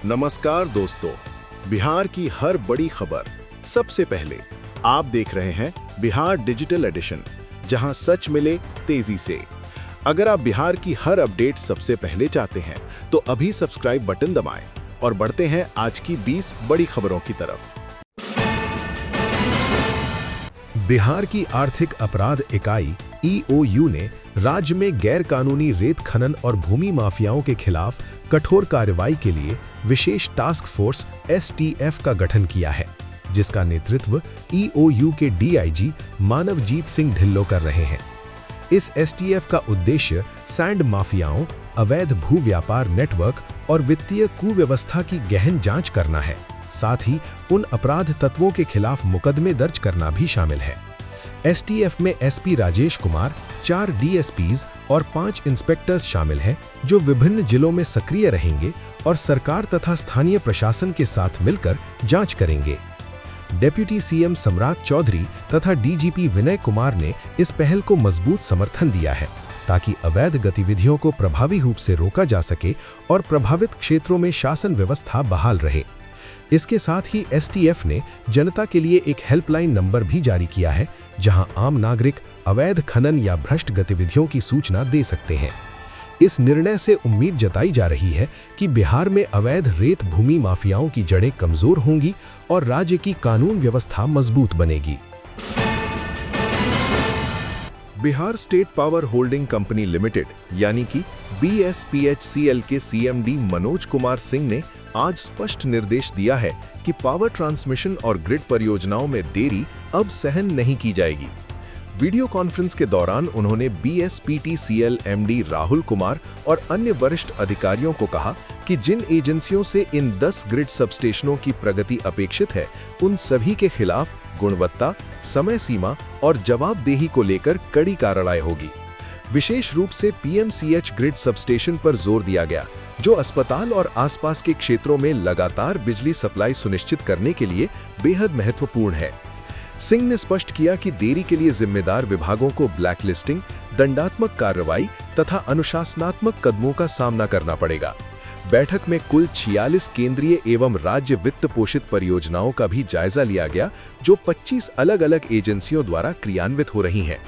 नमस्कार दोस्तों, बिहार की हर बड़ी खबर सबसे पहले आप देख रहे हैं बिहार डिजिटल एडिशन, जहां सच मिले तेजी से। अगर आप बिहार की हर अपडेट सबसे पहले चाहते हैं तो अभी सब्सक्राइब बटन दबाएं और बढ़ते हैं आज की 20 बड़ी खबरों की तरफ। बिहार की आर्थिक अपराध इकाई EOU ने राज्य में गैर कानूनी रेत खनन और भूमि माफियाओं के खिलाफ कठोर कार्रवाई के लिए विशेष टास्क फोर्स STF का गठन किया है, जिसका नेतृत्व EOU के DIG मानवजीत सिंह ढिल्लों कर रहे हैं। इस STF का उद्देश्य सैंड माफियाओं, अवैध भू व्यापार नेटवर्क और वित्तीय कुव्यवस्था की गहन जांच करना है। साथ ही उन अपराध तत्वों के खिलाफ मुकदमे दर्ज करना भी शामिल है। STF में SP राजेश कुमार, 4 DSPs और 5 इंस्पेक्टर्स शामिल हैं, जो विभिन्न जिलों में सक्रिय रहेंगे और सरकार तथा स्थानीय प्रशासन के साथ मिलकर जांच करेंगे। डेप्यूटी CM सम्राट चौधरी तथा DGP विनय कुमार ने इस पहल को मजबूत समर्थन दिया है, ताकि अवैध गतिविधियों को प्रभावी रूप से रोका जा सके और प्रभावित क्षेत्रों में शासन व्यवस्था बहाल रहे। इसके साथ ही STF ने जनता के लिए एक हेल्पलाइन नंबर भी जारी किया है, जहां आम नागरिक अवैध खनन या भ्रष्ट गतिविधियों की सूचना दे सकते हैं। इस निर्णय से उम्मीद जताई जा रही है कि बिहार में अवैध रेत भूमि माफियाओं की जड़ें कमजोर होंगी और राज्य की कानून व्यवस्था मजबूत बनेगी। Bihar state power holding company limited यानी कि BSPHCL के CMD मनोज कुमार सिंह ने आज स्पष्ट निर्देश दिया है कि पावर ट्रांसमिशन और ग्रिड परियोजनाओं में देरी अब सहन नहीं की जाएगी। वीडियो कॉन्फ्रेंस के दौरान उन्होंने BSPTCL MD राहुल कुमार और अन्य वरिष्ठ अधिकारियों को कहा कि जिन एजेंसियों से इन 10 ग्रिड सबस्टेशनों की प्रगति अपेक्षित है, उन सभी के खिलाफ गुणवत्ता, समय सीमा और जवाबदेही को लेकर कड़ी कार्रवाई होगी। विशेष रूप से PMCH ग्रिड सबस्टेशन पर जोर दिया गया, जो अस्पताल और आसपास के क्षेत्रों में लगातार बिजली सप्लाई सुनिश्चित करने के लिए बेहद महत्वपूर्ण है। सिंह ने स्पष्ट किया कि देरी के लिए जिम्मेदार विभागों को ब्लैकलिस्टिंग, दंडात्मक कार्रवाई तथा अनुशासनात्मक कदमों का सामना करना पड़ेगा। बैठक में कुल 46 केंद्रीय एवं राज्य वित्त पोषित परियोजनाओं का भी जायजा लिया गया, जो 25 अलग-अलग एजेंसियों द्वारा क्रियान्वित हो रही हैं।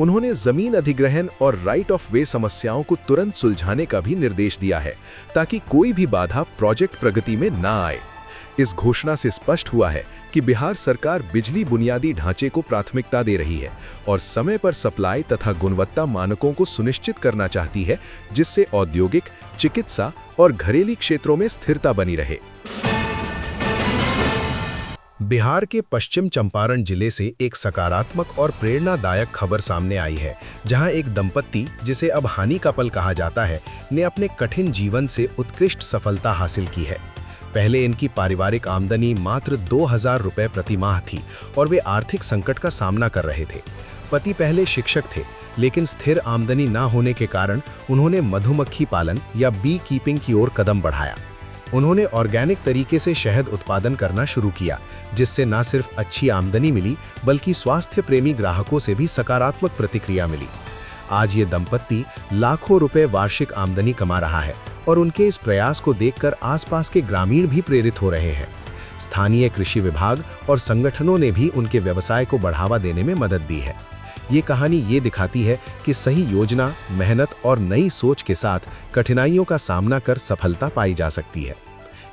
उन्होंने जमीन अधिग्रहण और राइट ऑफ वे समस्याओं को तुरंत सुलझाने का भी निर्देश दिया है, ताकि कोई भी बाधा प्रोजेक्ट प्रगति में न आए। इस घोषणा से स्पष्ट हुआ है कि बिहार सरकार बिजली बुनियादी ढांचे को प्राथमिकता दे रही है और समय पर सप्लाई तथा गुणवत्ता मानकों को सुनिश्चित करना चाहती है, जिससे औद्योगिक, चिकित्सा और घरेलू क्षेत्रों में स्थिरता बनी रहे। बिहार के पश्चिम चंपारण जिले से एक सकारात्मक और प्रेरणादायक खबर सामने आई है, जहां एक दंपत्ति, जिसे अब हानि का पल कहा जाता है, ने अपने कठिन जीवन से उत्कृष्ट सफलता हासिल की है। पहले इनकी पारिवारिक आमदनी मात्र 2000 रुपए प्रति माह थी और वे आर्थिक संकट का सामना कर रहे थे। पति पहले शिक्षक थे, लेकिन स्थिर आमदनी न होने के कारण उन्होंने मधुमक्खी पालन या बी कीपिंग की ओर कदम बढ़ाया। उन्होंने ऑर्गेनिक तरीके से शहद उत्पादन करना शुरू किया, जिससे न सिर्फ अच्छी आमदनी मिली, बल्कि स्वास्थ्य प्रेमी ग्राहकों से भी सकारात्मक प्रतिक्रिया मिली। आज ये दंपत्ति लाखों रुपए वार्षिक आमदनी कमा रहा है और उनके इस प्रयास को देखकर आसपास के ग्रामीण भी प्रेरित हो रहे हैं। स्थानीय कृषि विभाग और संगठनों ने भी उनके व्यवसाय को बढ़ावा देने में मदद दी है। ये कहानी ये दिखाती है कि सही योजना, मेहनत और नई सोच के साथ कठिनाइयों का सामना कर सफलता पाई जा सकती है।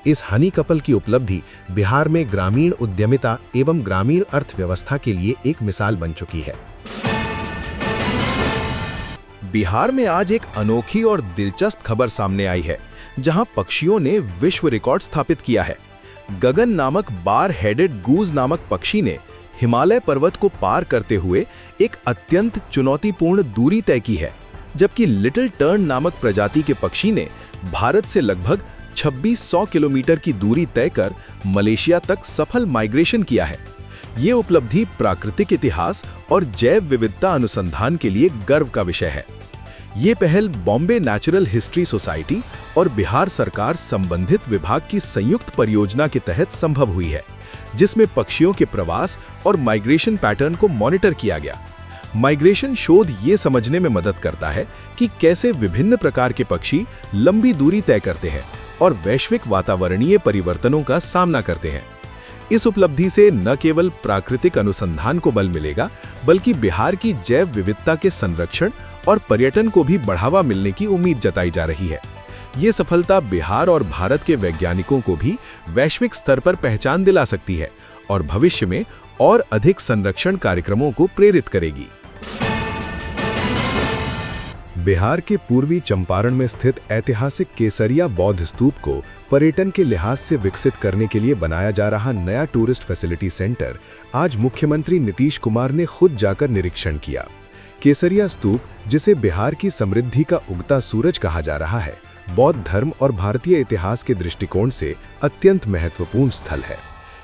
इस हनी कपल की उपलब्धि बिहार में ग्रामीण उद्यमिता एवं ग्रामीण अर्थव्यवस्था के लिए एक मिसाल बन चुकी है। बिहार में आज एक अनोखी और दिलचस्प खबर सामने आई है, जहां पक्षियों ने विश्व रिकॉर्ड स्थापित किया है। गगन नामक बार हेडेड गूज नामक पक्षी ने हिमालय पर्वत को पार करते हुए एक अत्यंत चुनौतीपूर्ण दूरी तय की है, जबकि लिटिल टर्न नामक प्रजाति के पक्षी ने भारत से लगभग 2600 किलोमीटर की दूरी तय कर मलेशिया तक सफल माइग्रेशन किया है। ये उपलब्धि प्राकृतिक इतिहास और जैव विविधता अनुसंधान के लिए गर्व का विषय है। ये पहल बॉम्बे नेचुरल हिस्ट्री सोसाइटी और बिहार सरकार संबंधित विभाग की संयुक्त परियोजना के तहत संभव हुई है, जिसमें पक्षियों के प्रवास और माइग्रेशन पैटर्न को मॉनिटर किया गया। माइग्रेशन शोध ये समझने में मदद करता है कि कैसे विभिन्न प्रकार के पक्षी लंबी दूरी तय करते हैं और वैश्विक वातावरणीय परिवर्तनों का सामना करते हैं। इस उपलब्धि से न केवल प्राकृतिक अनुसंधान को बल मिलेगा, बल्कि बिहार की जैव विविधता के संरक्षण और पर्यटन को भी बढ़ावा मिलने की उम्मीद जताई जा रही है। ये सफलता बिहार और भारत के वैज्ञानिकों को भी वैश्विक स्तर पर पहचान दिला सकती है और भविष्य में और अधिक संरक्षण कार्यक्रमों को प्रेरित करेगी। बिहार के पूर्वी चंपारण में स्थित ऐतिहासिक केसरिया बौद्ध स्तूप को पर्यटन के लिहाज से विकसित करने के लिए बनाया जा रहा नया टूरिस्ट फैसिलिटी सेंटर आज मुख्यमंत्री नीतीश कुमार ने खुद जाकर निरीक्षण किया। केसरिया स्तूप, जिसे बिहार की समृद्धि का उगता सूरज कहा जा रहा है, बौद्ध धर्म और भारतीय इतिहास के दृष्टिकोण से अत्यंत महत्वपूर्ण स्थल है।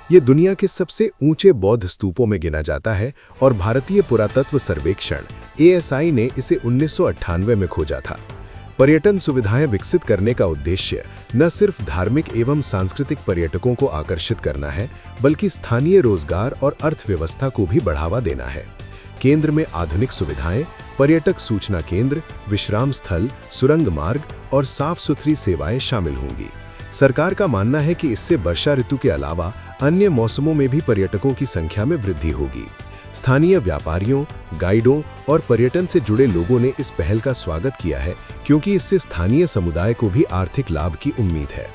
ये दुनिया के सबसे ऊंचे बौद्ध स्तूपों में गिना जाता है और भारतीय पुरातत्व सर्वेक्षण ASI ने इसे 1998 में खोजा था। पर्यटन सुविधाएं विकसित करने का उद्देश्य न सिर्फ धार्मिक एवं सांस्कृतिक पर्यटकों को आकर्षित करना है, बल्कि स्थानीय रोजगार और अर्थव्यवस्था को भी बढ़ावा देना है। केंद्र में आधुनिक सुविधाएं, पर्यटक सूचना केंद्र, विश्राम स्थल, सुरंग मार्ग और साफ सुथरी सेवाएं शामिल होंगी। सरकार का मानना है कि इससे वर्षा ऋतु के अलावा अन्य मौसमों में भी पर्यटकों की संख्या में वृद्धि होगी। स्थानीय व्यापारियों, गाइडों और पर्यटन से जुड़े लोगों ने इस पहल का स्वागत किया है, क्योंकि इससे स्थानीय समुदाय को भी आर्थिक लाभ की उम्मीद है।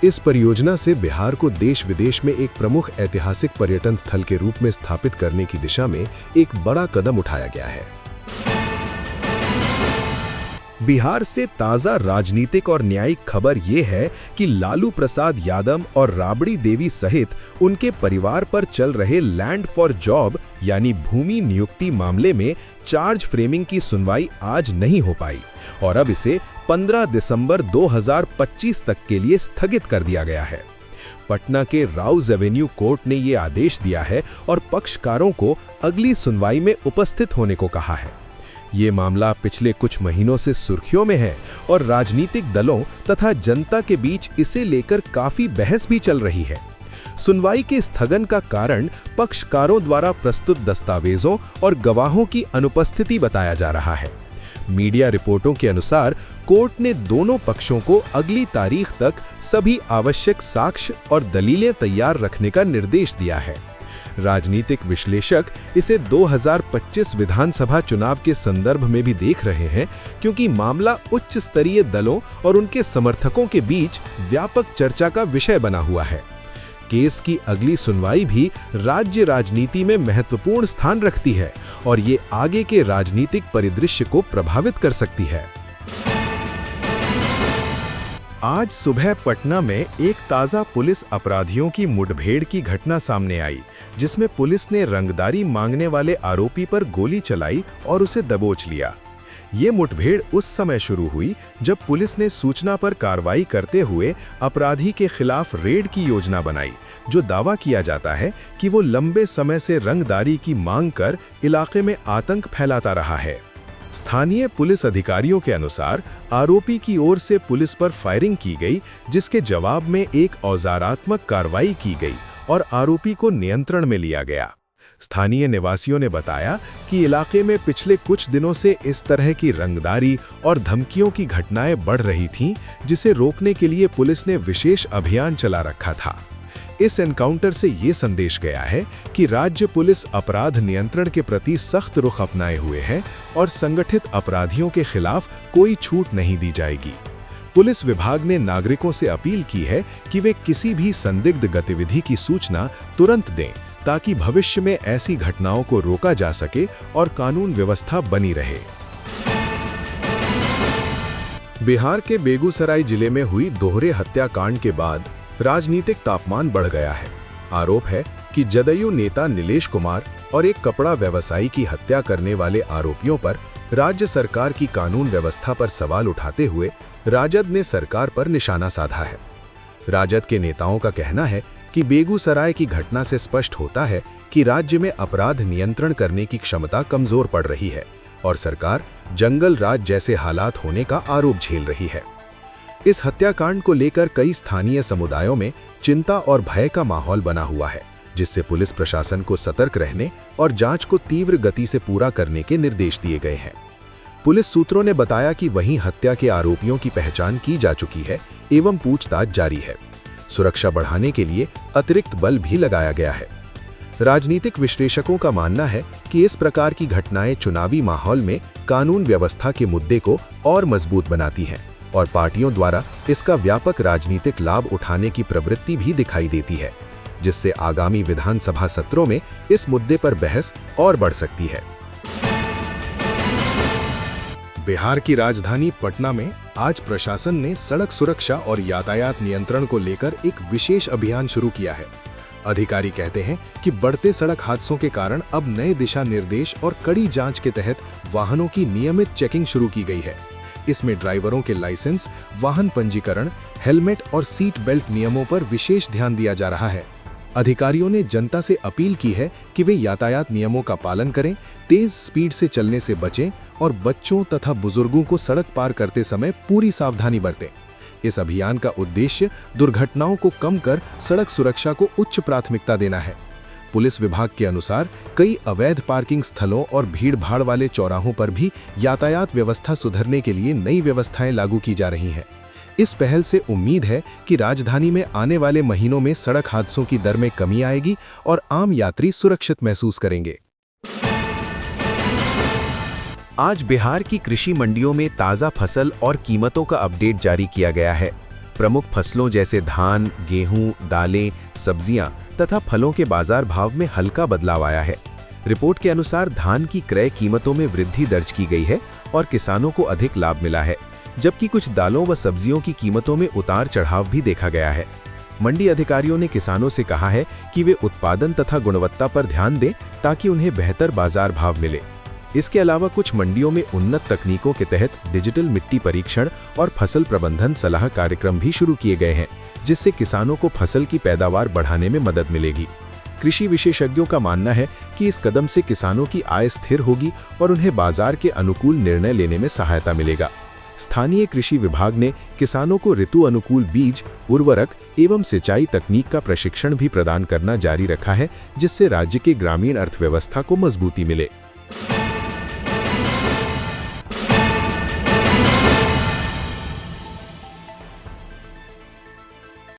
इस परियोजना से बिहार को देश विदेश में एक प्रमुख ऐतिहासिक पर्यटन स्थल के रूप में स्थापित करने की दिशा में एक बड़ा कदम उठाया गया है। बिहार से ताजा राजनीतिक और न्यायिक खबर ये है कि लालू प्रसाद यादव और राबड़ी देवी सहित उनके परिवार पर चल रहे लैंड फॉर जॉब यानी भूमि नियुक्ति मामले में चार्ज फ्रेमिंग की सुनवाई आज नहीं हो पाई और अब इसे 15 दिसंबर 2025 तक के लिए स्थगित कर दिया गया है। पटना के राउज एवेन्यू कोर्ट ने ये आदेश दिया है और पक्षकारों को अगली सुनवाई में उपस्थित होने को कहा है। ये मामला पिछले कुछ महीनों से सुर्खियों में है और राजनीतिक दलों तथा जनता के बीच इसे लेकर काफी बहस भी चल रही है। सुनवाई के स्थगन का कारण पक्षकारों द्वारा प्रस्तुत दस्तावेजों और गवाहों की अनुपस्थिति बताया जा रहा है। मीडिया रिपोर्टों के अनुसार कोर्ट ने दोनों पक्षों को अगली तारीख तक सभी आवश्यक साक्ष्य और दलीलें तैयार रखने का निर्देश दिया है। राजनीतिक विश्लेषक इसे 2025 विधानसभा चुनाव के संदर्भ में भी देख रहे हैं, क्योंकि मामला उच्च स्तरीय दलों और उनके समर्थकों के बीच व्यापक चर्चा का विषय बना हुआ है। केस की अगली सुनवाई भी राज्य राजनीति में महत्वपूर्ण स्थान रखती है और ये आगे के राजनीतिक परिदृश्य को प्रभावित कर सकती है। आज सुबह पटना में एक ताज़ा पुलिस अपराधियों की मुठभेड़ की घटना सामने आई, जिसमें पुलिस ने रंगदारी मांगने वाले आरोपी पर गोली चलाई और उसे दबोच लिया। ये मुठभेड़ उस समय शुरू हुई जब पुलिस ने सूचना पर कार्रवाई करते हुए अपराधी के खिलाफ रेड की योजना बनाई, जो दावा किया जाता है कि वो लंबे समय से रंगदारी की मांग कर इलाके में आतंक फैलाता रहा है। स्थानीय पुलिस अधिकारियों के अनुसार आरोपी की ओर से पुलिस पर फायरिंग की गई, जिसके जवाब में एक औजारात्मक कार्रवाई की गई और आरोपी को नियंत्रण में लिया गया। स्थानीय निवासियों ने बताया कि इलाके में पिछले कुछ दिनों से इस तरह की रंगदारी और धमकियों की घटनाएं बढ़ रही थीं, जिसे रोकने के लिए पुलिस ने विशेष अभियान चला रखा था। इस एनकाउंटर से ये संदेश गया है कि राज्य पुलिस अपराध नियंत्रण के प्रति सख्त रुख अपनाए हुए है और संगठित अपराधियों के खिलाफ कोई छूट नहीं दी जाएगी। पुलिस विभाग ने नागरिकों से अपील की है कि वे किसी भी संदिग्ध गतिविधि की सूचना तुरंत दें, ताकि भविष्य में ऐसी घटनाओं को रोका जा सके और कानून व्यवस्था बनी रहे। बिहार के बेगूसराय जिले में हुई दोहरे हत्याकांड के बाद राजनीतिक तापमान बढ़ गया है। आरोप है कि जदयू नेता नीलेश कुमार और एक कपड़ा व्यवसायी की हत्या करने वाले आरोपियों पर राज्य सरकार की कानून व्यवस्था पर सवाल उठाते हुए राजद ने सरकार पर निशाना साधा है। राजद के नेताओं का कहना है कि बेगूसराय की घटना से स्पष्ट होता है कि राज्य में अपराध नियंत्रण करने की क्षमता कमजोर पड़ रही है और सरकार जंगल राज जैसे हालात होने का आरोप झेल रही है। इस हत्याकांड को लेकर कई स्थानीय समुदायों में चिंता और भय का माहौल बना हुआ है, जिससे पुलिस प्रशासन को सतर्क रहने और जांच को तीव्र गति से पूरा करने के निर्देश दिए गए हैं। पुलिस सूत्रों ने बताया कि वहीं हत्या के आरोपियों की पहचान की जा चुकी है एवं पूछताछ जारी है। सुरक्षा बढ़ाने के लिए अतिरिक्त बल भी लगाया गया है। राजनीतिक विश्लेषकों का मानना है कि इस प्रकार की घटनाएं चुनावी माहौल में कानून व्यवस्था के मुद्दे को और मजबूत बनाती हैं और पार्टियों द्वारा इसका व्यापक राजनीतिक लाभ उठाने की प्रवृत्ति भी दिखाई देती है, जिससे आगामी विधानसभा सत्रों में इस मुद्दे पर बहस और बढ़ सकती है। बिहार की राजधानी पटना में आज प्रशासन ने सड़क सुरक्षा और यातायात नियंत्रण को लेकर एक विशेष अभियान शुरू किया है। अधिकारी कहते हैं कि बढ़ते सड़क हादसों के कारण अब नए दिशा निर्देश और कड़ी जांच के तहत वाहनों की नियमित चेकिंग शुरू की गई है। इसमें ड्राइवरों के लाइसेंस, वाहन पंजीकरण, हेलमेट और सीट बेल्ट नियमों पर विशेष ध्यान दिया जा रहा है। अधिकारियों ने जनता से अपील की है कि वे यातायात नियमों का पालन करें, तेज स्पीड से चलने से बचें और बच्चों तथा बुजुर्गों को सड़क पार करते समय पूरी सावधानी बरतें। इस अभियान का उद्देश्य दुर्घटनाओं को कम कर सड़क सुरक्षा को उच्च प्राथमिकता देना है। पुलिस विभाग के अनुसार कई अवैध पार्किंग स्थलों और भीड़-भाड़ वाले चौराहों पर भी यातायात व्यवस्था सुधरने के लिए नई व्यवस्थाएं लागू की जा रही हैं। इस पहल से उम्मीद है कि राजधानी में आने वाले महीनों में सड़क हादसों की दर में कमी आएगी और आम यात्री सुरक्षित महसूस करेंगे। आज बिहार की कृषि मंडियों में ताज़ा फसल और कीमतों का अपडेट जारी किया गया है। प्रमुख फसलों जैसे धान, गेहूं, दालें, सब्जियां तथा फलों के बाजार भाव में हल्का बदलाव आया है। रिपोर्ट के अनुसार धान की क्रय कीमतों में वृद्धि दर्ज की गई है और किसानों को अधिक लाभ मिला है, जबकि कुछ दालों व सब्जियों की कीमतों में उतार चढ़ाव भी देखा गया है। मंडी अधिकारियों ने किसानों से कहा है कि वे उत्पादन तथा गुणवत्ता पर ध्यान दें ताकि उन्हें बेहतर बाजार भाव मिले। इसके अलावा कुछ मंडियों में उन्नत तकनीकों के तहत डिजिटल मिट्टी परीक्षण और फसल प्रबंधन सलाह कार्यक्रम भी शुरू किए गए हैं, जिससे किसानों को फसल की पैदावार बढ़ाने में मदद मिलेगी। कृषि विशेषज्ञों का मानना है कि इस कदम से किसानों की आय स्थिर होगी और उन्हें बाजार के अनुकूल निर्णय लेने में सहायता मिलेगा। स्थानीय कृषि विभाग ने किसानों को ऋतु अनुकूल बीज, उर्वरक एवं सिंचाई तकनीक का प्रशिक्षण भी प्रदान करना जारी रखा है, जिससे राज्य के ग्रामीण अर्थव्यवस्था को मजबूती मिले।